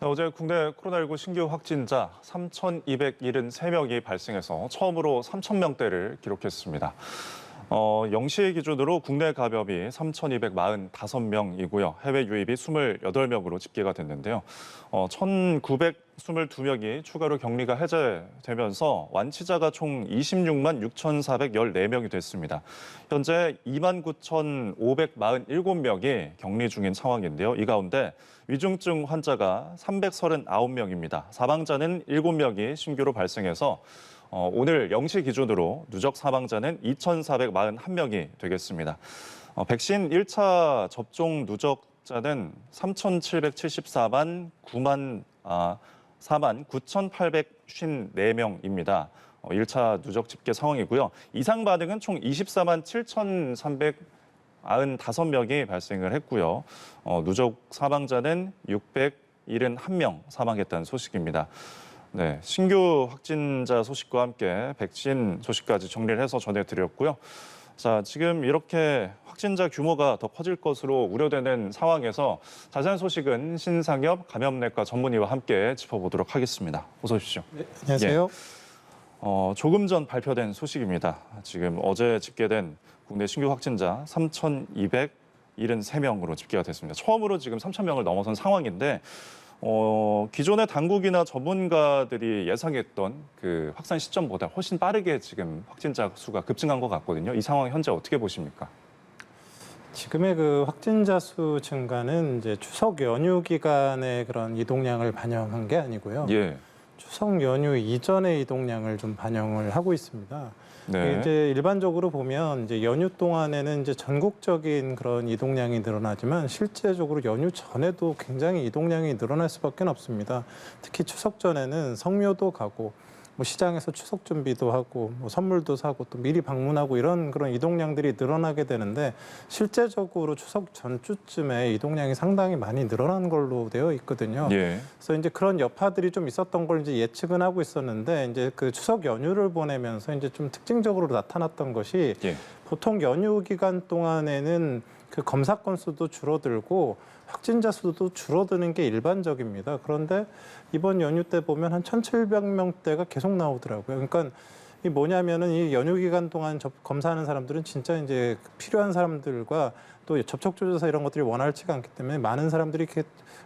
어제 국내 코로나19 신규 확진자 3,273명이 발생해서 처음으로 3,000명대를 기록했습니다. 0시 기준으로 국내 감염이 3,245명이고요. 해외 유입이 28명으로 집계가 됐는데요. 1,922명이 추가로 격리가 해제되면서 완치자가 총 26만 6,414명이 됐습니다. 현재 29,547명이 격리 중인 상황인데요. 이 가운데 위중증 환자가 339명입니다. 사망자는 7명이 신규로 발생해서 오늘 0시 기준으로 누적 사망자는 2,441명이 되겠습니다. 백신 1차 접종 누적자는 3,774만 4만 9,854명입니다. 1차 누적 집계 상황이고요. 이상 반응은 총 24만 7,395명이 발생을 했고요. 누적 사망자는 671명 사망했다는 소식입니다. 네, 신규 확진자 소식과 함께 백신 소식까지 정리를 해서 전해드렸고요. 자, 지금 이렇게 확진자 규모가 더 커질 것으로 우려되는 상황에서 자세한 소식은 신상엽 감염내과 전문의와 함께 짚어보도록 하겠습니다. 어서 오십시오. 네, 안녕하세요. 조금 전 발표된 소식입니다. 지금 어제 집계된 국내 신규 확진자 3,273명으로 집계가 됐습니다. 처음으로 지금 3,000명을 넘어선 상황인데 기존의 당국이나 전문가들이 예상했던 그 확산 시점보다 훨씬 빠르게 지금 확진자 수가 급증한 것 같거든요. 이 상황 현재 어떻게 보십니까? 지금의 그 확진자 수 증가는 이제 추석 연휴 기간의 그런 이동량을 반영한 게 아니고요. 예. 추석 연휴 이전의 이동량을 좀 반영을 하고 있습니다. 네. 이제 일반적으로 보면 이제 연휴 동안에는 이제 전국적인 그런 이동량이 늘어나지만 실제적으로 연휴 전에도 굉장히 이동량이 늘어날 수밖에 없습니다. 특히 추석 전에는 성묘도 가고 뭐 시장에서 추석 준비도 하고 뭐 선물도 사고 또 미리 방문하고 이런 그런 이동량들이 늘어나게 되는데 실제적으로 추석 전주쯤에 이동량이 상당히 많이 늘어난 걸로 되어 있거든요. 예. 그래서 이제 그런 여파들이 좀 있었던 걸 이제 예측은 하고 있었는데 이제 그 추석 연휴를 보내면서 이제 좀 특징적으로 나타났던 것이 예. 보통 연휴 기간 동안에는 그 검사 건수도 줄어들고 확진자 수도 줄어드는 게 일반적입니다. 그런데 이번 연휴 때 보면 한 1,700명대가 계속 나오더라고요. 그러니까 이 뭐냐면은 이 연휴 기간 동안 검사하는 사람들은 진짜 이제 필요한 사람들과 또 접촉 조사 이런 것들이 원활치가 않기 때문에 많은 사람들이 이렇게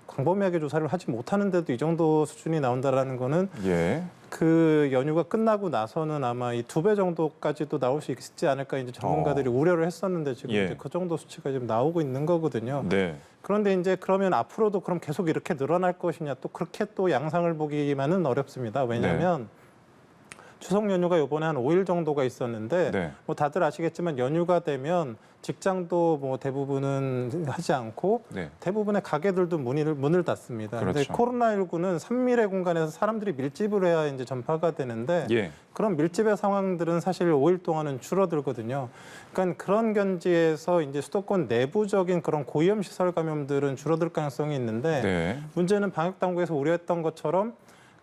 광범위하게 조사를 하지 못하는데도 이 정도 수준이 나온다라는 거는 예. 그 연휴가 끝나고 나서는 아마 이 2배 정도까지도 나올 수 있지 않을까 이제 전문가들이 우려를 했었는데 지금 예. 이제 그 정도 수치가 지금 나오고 있는 거거든요. 네. 그런데 이제 그러면 앞으로도 그럼 계속 이렇게 늘어날 것이냐 또 그렇게 또 양상을 보기만은 어렵습니다. 왜냐하면 추석 연휴가 이번에 한 5일 정도가 있었는데 네. 뭐 다들 아시겠지만 연휴가 되면 직장도 뭐 대부분은 하지 않고 네. 대부분의 가게들도 문을 닫습니다. 그런데 그렇죠. 코로나19는 산밀의 공간에서 사람들이 밀집을 해야 이제 전파가 되는데 예. 그런 밀집의 상황들은 사실 5일 동안은 줄어들거든요. 그러니까 그런 견지에서 이제 수도권 내부적인 그런 고위험 시설 감염들은 줄어들 가능성이 있는데 네. 문제는 방역 당국에서 우려했던 것처럼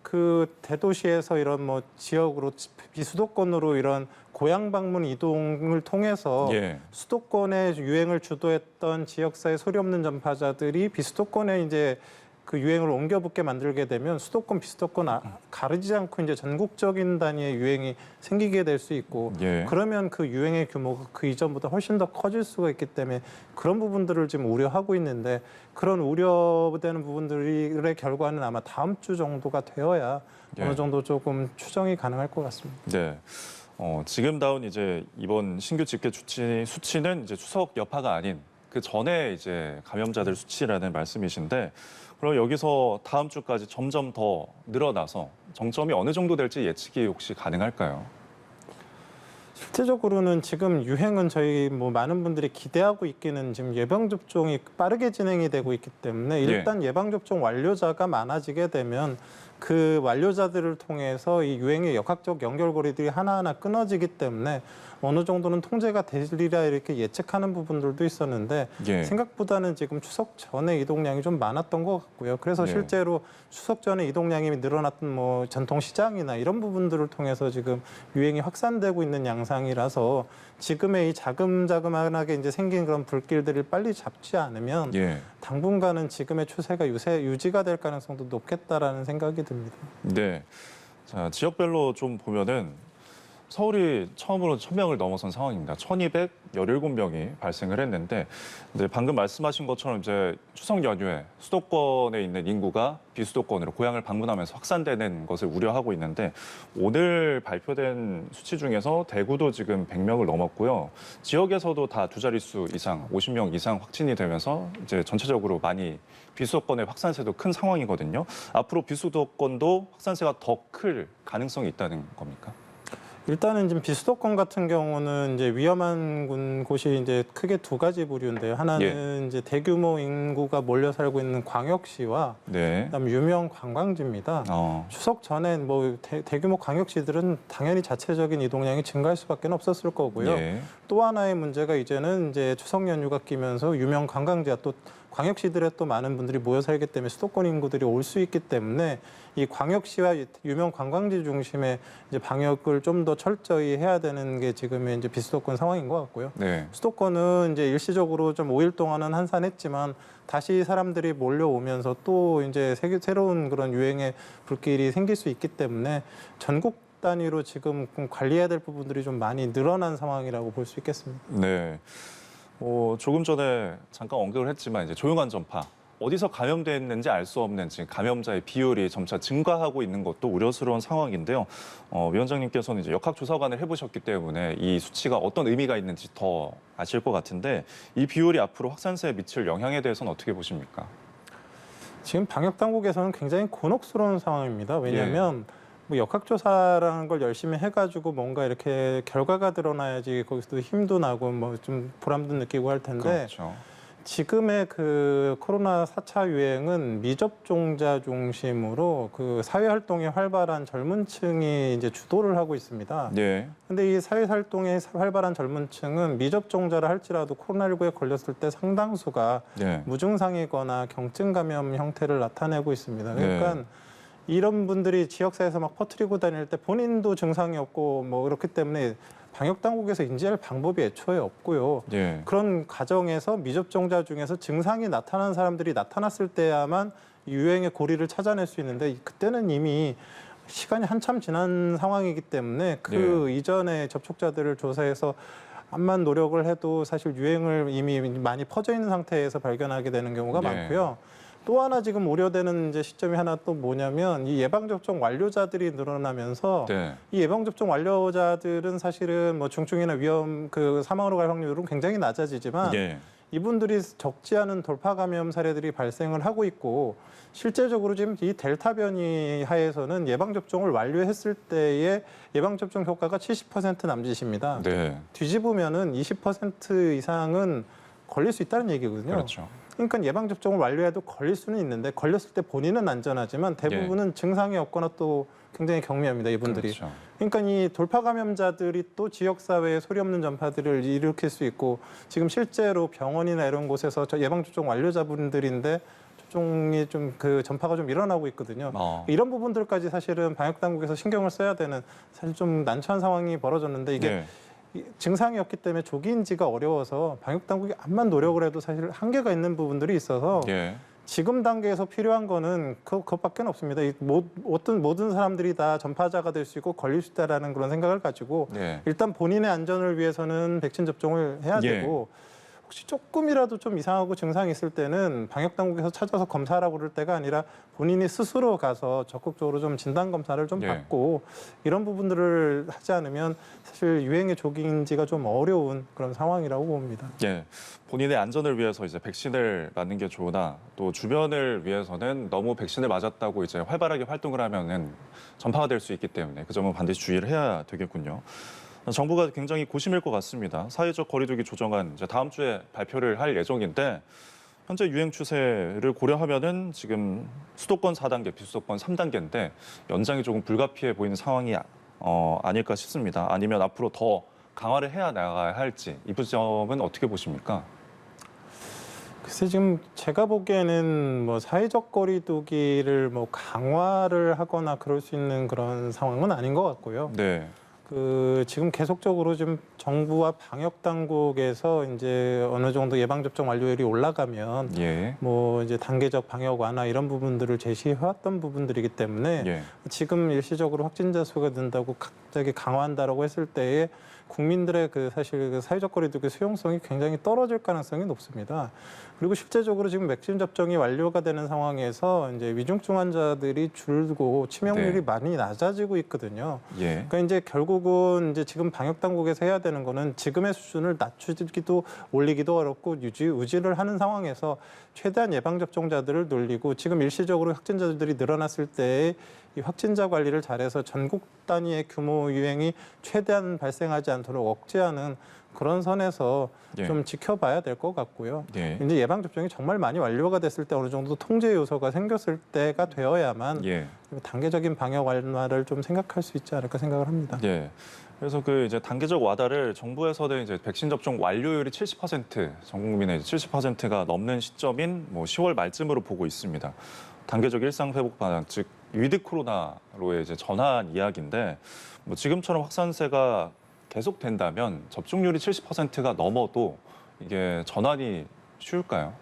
그 대도시에서 이런 뭐 지역으로 비수도권으로 이런 고향 방문 이동을 통해서 예. 수도권의 유행을 주도했던 지역사회 소리 없는 전파자들이 비수도권에 이제 그 유행을 옮겨붙게 만들게 되면 수도권, 비수도권 가르지 않고 이제 전국적인 단위의 유행이 생기게 될 수 있고 예. 그러면 그 유행의 규모가 그 이전보다 훨씬 더 커질 수가 있기 때문에 그런 부분들을 지금 우려하고 있는데 그런 우려되는 부분들의 결과는 아마 다음 주 정도가 되어야 예. 어느 정도 조금 추정이 가능할 것 같습니다. 네. 지금 나온 이제 이번 신규 집계 수치는 이제 추석 여파가 아닌 그 전에 이제 감염자들 수치라는 말씀이신데 그럼 여기서 다음 주까지 점점 더 늘어나서 정점이 어느 정도 될지 예측이 혹시 가능할까요? 실제적으로는 지금 유행은 저희 뭐 많은 분들이 기대하고 있기는 지금 예방접종이 빠르게 진행이 되고 있기 때문에 일단 예방접종 완료자가 많아지게 되면 그 완료자들을 통해서 이 유행의 역학적 연결고리들이 하나하나 끊어지기 때문에 어느 정도는 통제가 되리라 이렇게 예측하는 부분들도 있었는데 예. 생각보다는 지금 추석 전에 이동량이 좀 많았던 것 같고요. 그래서 네. 실제로 추석 전에 이동량이 늘어났던 뭐 전통시장이나 이런 부분들을 통해서 지금 유행이 확산되고 있는 양상이라서 지금의 이 자금자금하게 이제 생긴 그런 불길들을 빨리 잡지 않으면 예. 당분간은 지금의 추세가 유지가 될 가능성도 높겠다라는 생각이 듭니다. 네. 자, 지역별로 좀 보면은 서울이 처음으로 1,000명을 넘어선 상황입니다. 1,217명이 발생을 했는데 이제 방금 말씀하신 것처럼 이제 추석 연휴에 수도권에 있는 인구가 비수도권으로 고향을 방문하면서 확산되는 것을 우려하고 있는데 오늘 발표된 수치 중에서 대구도 지금 100명을 넘었고요. 지역에서도 다 두 자릿수 이상, 50명 이상 확진이 되면서 이제 전체적으로 많이 비수도권의 확산세도 큰 상황이거든요. 앞으로 비수도권도 확산세가 더 클 가능성이 있다는 겁니까? 일단은 지금 비수도권 같은 경우는 이제 위험한 곳이 이제 크게 두 가지 부류인데요. 하나는 이제 대규모 인구가 몰려 살고 있는 광역시와 네. 그다음 유명 관광지입니다. 추석 전에 뭐 대규모 광역시들은 당연히 자체적인 이동량이 증가할 수밖에 없었을 거고요. 예. 또 하나의 문제가 이제는 이제 추석 연휴가 끼면서 유명 관광지와 또 광역시들에 또 많은 분들이 모여 살기 때문에 수도권 인구들이 올 수 있기 때문에 이 광역시와 유명 관광지 중심의 이제 방역을 좀 더 철저히 해야 되는 게 지금의 이제 비수도권 상황인 것 같고요. 네. 수도권은 이제 일시적으로 좀 5일 동안은 한산했지만 다시 사람들이 몰려오면서 또 이제 새로운 그런 유행의 불길이 생길 수 있기 때문에 전국 단위로 지금 관리해야 될 부분들이 좀 많이 늘어난 상황이라고 볼 수 있겠습니다. 네. 조금 전에 잠깐 언급을 했지만 이제 조용한 전파 어디서 감염됐는지 알 수 없는 지금 감염자의 비율이 점차 증가하고 있는 것도 우려스러운 상황인데요. 위원장님께서는 이제 역학조사관을 해보셨기 때문에 이 수치가 어떤 의미가 있는지 더 아실 것 같은데 이 비율이 앞으로 확산세에 미칠 영향에 대해서는 어떻게 보십니까? 지금 방역 당국에서는 굉장히 곤혹스러운 상황입니다. 왜냐하면 뭐 역학조사라는 걸 열심히 해가지고 뭔가 이렇게 결과가 드러나야지 거기서도 힘도 나고 뭐 좀 보람도 느끼고 할 텐데 그렇죠. 지금의 그 코로나 4차 유행은 미접종자 중심으로 그 사회 활동이 활발한 젊은 층이 이제 주도를 하고 있습니다. 네. 근데 이 사회 활동이 활발한 젊은 층은 미접종자라 할지라도 코로나19에 걸렸을 때 상당수가 네. 무증상이거나 경증 감염 형태를 나타내고 있습니다. 그러니까 이런 분들이 지역사회에서 막 퍼뜨리고 다닐 때 본인도 증상이 없고 뭐 그렇기 때문에 방역 당국에서 인지할 방법이 애초에 없고요. 예. 그런 과정에서 미접종자 중에서 증상이 나타난 사람들이 나타났을 때야만 유행의 고리를 찾아낼 수 있는데 그때는 이미 시간이 한참 지난 상황이기 때문에 그 이전에 접촉자들을 조사해서 암만 노력을 해도 사실 유행을 이미 많이 퍼져 있는 상태에서 발견하게 되는 경우가 많고요. 또 하나 지금 우려되는 이제 시점이 하나 또 뭐냐면 이 예방접종 완료자들이 늘어나면서 이 예방접종 완료자들은 사실은 뭐 중증이나 위험 그 사망으로 갈 확률은 굉장히 낮아지지만 이분들이 적지 않은 돌파 감염 사례들이 발생을 하고 있고 실제적으로 지금 이 델타 변이 하에서는 예방접종을 완료했을 때의 예방접종 효과가 70% 남짓입니다. 뒤집으면은 20% 이상은 걸릴 수 있다는 얘기거든요. 그렇죠. 그러니까 예방접종을 완료해도 걸릴 수는 있는데 걸렸을 때 본인은 안전하지만 대부분은 증상이 없거나 또 굉장히 경미합니다. 이분들이. 그렇죠. 그러니까 이 돌파 감염자들이 또 지역사회에 소리 없는 전파들을 일으킬 수 있고 지금 실제로 병원이나 이런 곳에서 저 예방접종 완료자분들인데 접종이 좀 그 전파가 좀 일어나고 있거든요. 이런 부분들까지 사실은 방역당국에서 신경을 써야 되는 사실 좀 난처한 상황이 벌어졌는데 이게 증상이 없기 때문에 조기 인지가 어려워서 방역당국이 암만 노력을 해도 사실 한계가 있는 부분들이 있어서 지금 단계에서 필요한 거는 그것밖에 없습니다. 어떤 모든 사람들이 다 전파자가 될 수 있고 걸릴 수 있다라는 그런 생각을 가지고 일단 본인의 안전을 위해서는 백신 접종을 해야 되고 혹시 조금이라도 좀 이상하고 증상이 있을 때는 방역당국에서 찾아서 검사하라고 그럴 때가 아니라 본인이 스스로 가서 적극적으로 좀 진단검사를 좀 받고 이런 부분들을 하지 않으면 사실 유행의 조기 인지가 좀 어려운 그런 상황이라고 봅니다. 본인의 안전을 위해서 이제 백신을 맞는 게 좋으나 또 주변을 위해서는 너무 백신을 맞았다고 이제 활발하게 활동을 하면은 전파가 될 수 있기 때문에 그 점은 반드시 주의를 해야 되겠군요. 정부가 굉장히 고심일 것 같습니다. 사회적 거리두기 조정안 이제 다음 주에 발표를 할 예정인데 현재 유행 추세를 고려하면은 지금 수도권 4단계, 비수도권 3단계인데 연장이 조금 불가피해 보이는 상황이 아닐까 싶습니다. 아니면 앞으로 더 강화를 해야 나가야 할지 이 부점은 어떻게 보십니까? 글쎄 지금 제가 보기에는 뭐 사회적 거리두기를 뭐 강화를 하거나 그럴 수 있는 그런 상황은 아닌 것 같고요. 네, 지금 계속적으로 지금 정부와 방역 당국에서 이제 어느 정도 예방 접종 완료율이 올라가면 예, 뭐 이제 단계적 방역 완화 이런 부분들을 제시해왔던 부분들이기 때문에 예, 지금 일시적으로 확진자 수가 는다고 갑자기 강화한다라고 했을 때에 국민들의 사실 사회적 거리두기 수용성이 굉장히 떨어질 가능성이 높습니다. 그리고 실제적으로 지금 백신 접종이 완료가 되는 상황에서 이제 위중증 환자들이 줄고 치명률이 네. 많이 낮아지고 있거든요. 예, 그러니까 이제 결국은 이제 지금 방역 당국에서 해야 되는 거는 지금의 수준을 낮추기도 올리기도 어렵고 유지를 하는 상황에서 최대한 예방 접종자들을 늘리고 지금 일시적으로 확진자들이 늘어났을 때 이 확진자 관리를 잘해서 전국 단위의 규모 유행이 최대한 발생하지 않도록 억제하는 그런 선에서 예. 좀 지켜봐야 될 것 같고요. 예, 이제 예방 접종이 정말 많이 완료가 됐을 때 어느 정도 통제 요소가 생겼을 때가 되어야만 예, 단계적인 방역 완화를 좀 생각할 수 있지 않을까 생각을 합니다. 예. 그래서 그 이제 단계적 와다를 정부에서는 이제 백신 접종 완료율이 70%, 전 국민의 70%가 넘는 시점인 뭐 10월 말쯤으로 보고 있습니다. 단계적 일상 회복 방향, 즉 위드 코로나로의 이제 전환 이야기인데 뭐 지금처럼 확산세가 계속된다면 접종률이 70%가 넘어도 이게 전환이 쉬울까요?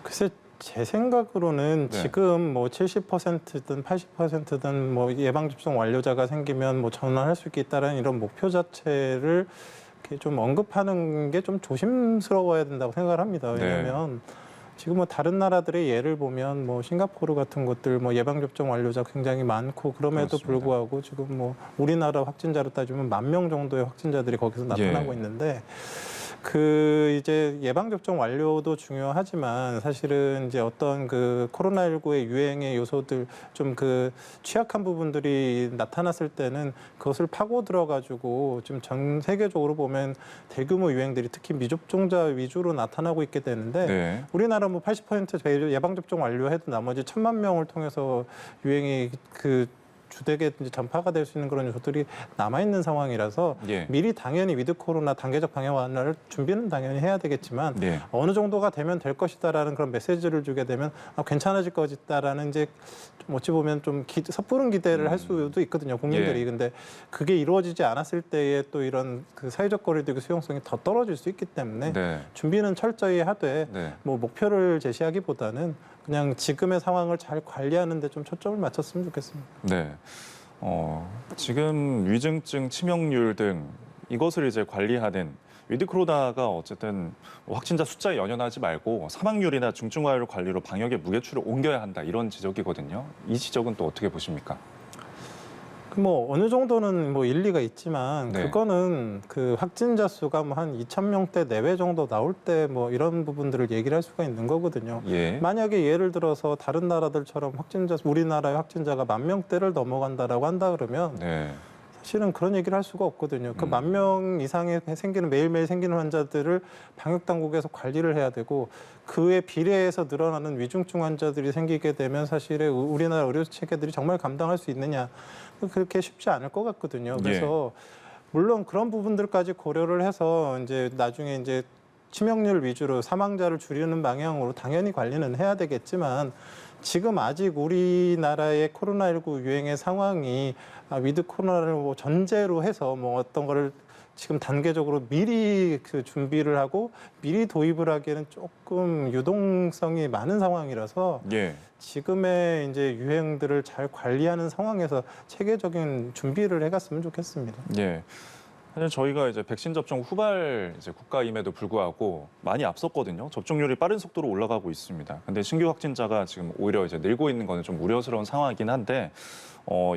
글쎄 제 생각으로는 네. 지금 뭐 70%든 80%든 뭐 예방 접종 완료자가 생기면 뭐 전환할 수 있다라는 이런 목표 자체를 이렇게 좀 언급하는 게 좀 조심스러워야 된다고 생각을 합니다. 네. 왜냐하면 지금 뭐 다른 나라들의 예를 보면 뭐 싱가포르 같은 곳들 뭐 예방 접종 완료자 굉장히 많고 그럼에도 그렇습니다. 불구하고 지금 뭐 우리나라 확진자로 따지면 10,000명 정도의 확진자들이 거기서 나타나고 예. 있는데 이제 예방 접종 완료도 중요하지만 사실은 이제 어떤 코로나19의 유행의 요소들 좀 취약한 부분들이 나타났을 때는 그것을 파고 들어가지고 지금 전 세계적으로 보면 대규모 유행들이 특히 미접종자 위주로 나타나고 있게 되는데 네. 우리나라 뭐 80% 예방 접종 완료해도 나머지 1,000,000명을 통해서 유행이 주되게 이제 전파가 될 수 있는 그런 요소들이 남아 있는 상황이라서 예. 미리 당연히 위드 코로나 단계적 방역 완화를 준비는 당연히 해야 되겠지만 네. 어느 정도가 되면 될 것이다라는 그런 메시지를 주게 되면 괜찮아질 것이다라는 이제 좀 어찌 보면 좀 섣부른 기대를 할 수도 있거든요 국민들이. 예. 근데 그게 이루어지지 않았을 때에 또 이런 사회적 거리두기 수용성이 더 떨어질 수 있기 때문에 네. 준비는 철저히 하되 네. 뭐 목표를 제시하기보다는 그냥 지금의 상황을 잘 관리하는 데 좀 초점을 맞췄으면 좋겠습니다. 네. 지금 위중증 치명률 등 이것을 이제 관리하는 위드 코로나가 어쨌든 확진자 숫자에 연연하지 말고 사망률이나 중증화율 관리로 방역의 무게추를 옮겨야 한다 이런 지적이거든요. 이 지적은 또 어떻게 보십니까? 뭐 어느 정도는 뭐 일리가 있지만 네. 그거는 확진자 수가 뭐 한 2,000명대 내외 정도 나올 때 뭐 이런 부분들을 얘기를 할 수가 있는 거거든요. 예. 만약에 예를 들어서 다른 나라들처럼 우리나라의 확진자가 10,000명대를 넘어간다라고 한다 그러면 네. 사실은 그런 얘기를 할 수가 없거든요. 10,000명 이상의 매일매일 생기는 환자들을 방역 당국에서 관리를 해야 되고 그에 비례해서 늘어나는 위중증 환자들이 생기게 되면 사실은 우리나라 의료 체계들이 정말 감당할 수 있느냐 그렇게 쉽지 않을 것 같거든요. 그래서 물론 그런 부분들까지 고려를 해서 이제 나중에 이제 치명률 위주로 사망자를 줄이는 방향으로 당연히 관리는 해야 되겠지만 지금 아직 우리나라의 코로나19 유행의 상황이 위드 코로나를 뭐 전제로 해서 뭐 어떤 거를 지금 단계적으로 미리 준비를 하고 미리 도입을 하기에는 조금 유동성이 많은 상황이라서 예. 지금의 이제 유행들을 잘 관리하는 상황에서 체계적인 준비를 해갔으면 좋겠습니다. 예. 사실 저희가 이제 백신 접종 후발 이제 국가임에도 불구하고 많이 앞섰거든요. 접종률이 빠른 속도로 올라가고 있습니다. 근데 신규 확진자가 지금 오히려 이제 늘고 있는 거는 좀 우려스러운 상황이긴 한데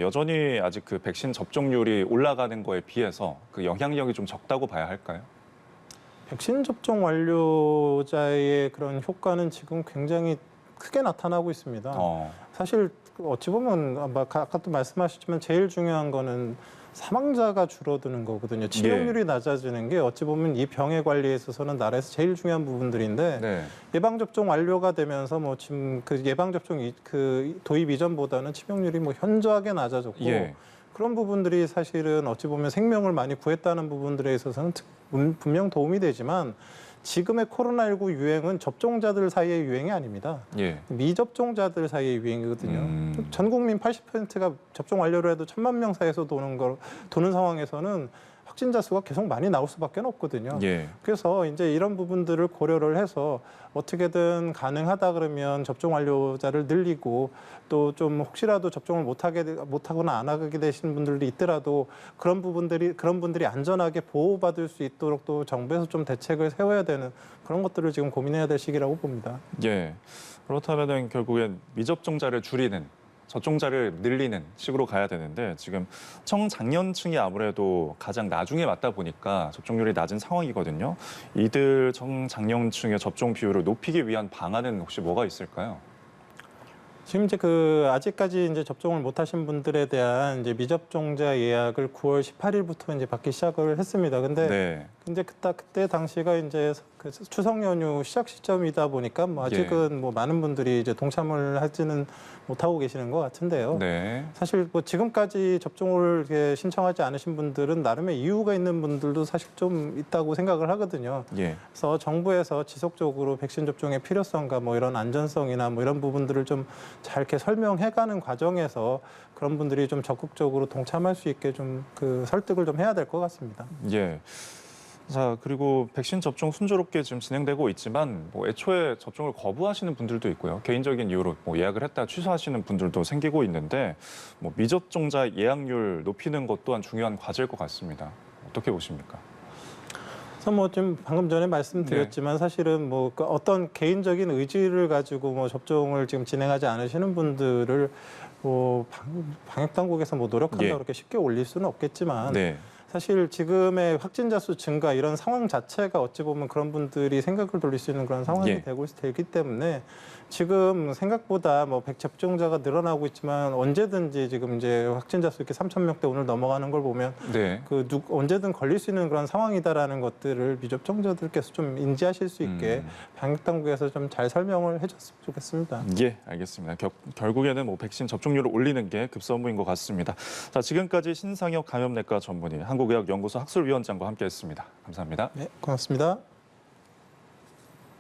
여전히 아직 백신 접종률이 올라가는 거에 비해서 영향력이 좀 적다고 봐야 할까요? 백신 접종 완료자의 그런 효과는 지금 굉장히 크게 나타나고 있습니다. 어. 사실 어찌 보면 아까도 말씀하셨지만 제일 중요한 거는 사망자가 줄어드는 거거든요. 치명률이 낮아지는 게 어찌 보면 이 병의 관리에 있어서는 나라에서 제일 중요한 부분들인데 네. 예방 접종 완료가 되면서 뭐 지금 그 예방 접종 그 도입 이전보다는 치명률이 뭐 현저하게 낮아졌고 예. 그런 부분들이 사실은 어찌 보면 생명을 많이 구했다는 부분들에 있어서는 분명 도움이 되지만 지금의 코로나19 유행은 접종자들 사이의 유행이 아닙니다. 예. 미접종자들 사이의 유행이거든요. 전 국민 80%가 접종 완료를 해도 1,000만 명 사이에서 도는 상황에서는 확진자 수가 계속 많이 나올 수밖에 없거든요. 예. 그래서 이제 이런 부분들을 고려를 해서 어떻게든 가능하다 그러면 접종 완료자를 늘리고 또 좀 혹시라도 접종을 못하거나 안 하게 되시는 분들도 있더라도 그런 분들이 안전하게 보호받을 수 있도록 또 정부에서 좀 대책을 세워야 되는 그런 것들을 지금 고민해야 될 시기라고 봅니다. 예. 그렇다면은 결국엔 미접종자를 줄이는, 접종자를 늘리는 식으로 가야 되는데 지금 청장년층이 아무래도 가장 나중에 맞다 보니까 접종률이 낮은 상황이거든요. 이들 청장년층의 접종 비율을 높이기 위한 방안은 혹시 뭐가 있을까요? 지금 이제 아직까지 이제 접종을 못 하신 분들에 대한 이제 미접종자 예약을 9월 18일부터 이제 받기 시작을 했습니다. 근데 네. 그때 당시가 이제 그 추석 연휴 시작 시점이다 보니까 뭐 아직은 뭐 많은 분들이 이제 동참을 하지는 못하고 계시는 것 같은데요. 네. 사실 뭐 지금까지 접종을 이렇게 신청하지 않으신 분들은 나름의 이유가 있는 분들도 사실 좀 있다고 생각을 하거든요. 예. 그래서 정부에서 지속적으로 백신 접종의 필요성과 뭐 이런 안전성이나 뭐 이런 부분들을 좀 잘 이렇게 설명해가는 과정에서 그런 분들이 좀 적극적으로 동참할 수 있게 좀 그 설득을 좀 해야 될 것 같습니다. 예. 자, 그리고 백신 접종 순조롭게 지금 진행되고 있지만 뭐 애초에 접종을 거부하시는 분들도 있고요. 개인적인 이유로 뭐 예약을 했다 취소하시는 분들도 생기고 있는데 뭐 미접종자 예약률 높이는 것 또한 중요한 과제일 것 같습니다. 어떻게 보십니까? 그래서 뭐 좀 방금 전에 말씀드렸지만 사실은 뭐 어떤 개인적인 의지를 가지고 뭐 접종을 지금 진행하지 않으시는 분들을 뭐 방역 당국에서 뭐 노력한다 예. 그렇게 쉽게 올릴 수는 없겠지만 네. 사실 지금의 확진자 수 증가 이런 상황 자체가 어찌 보면 그런 분들이 생각을 돌릴 수 있는 그런 상황이 예. 되기 때문에 지금 생각보다 뭐 접종자가 늘어나고 있지만 언제든지 지금 이제 확진자 수 이렇게 3,000명대 오늘 넘어가는 걸 보면 네. 언제든 걸릴 수 있는 그런 상황이다라는 것들을 미접종자들께서 좀 인지하실 수 있게 방역 당국에서 좀 잘 설명을 해줬으면 좋겠습니다. 예, 알겠습니다. 결국에는 뭐 백신 접종률을 올리는 게 급선무인 것 같습니다. 자, 지금까지 신상혁 감염내과 전문의, 한국의학연구소 학술위원장과 함께했습니다. 감사합니다. 네, 고맙습니다.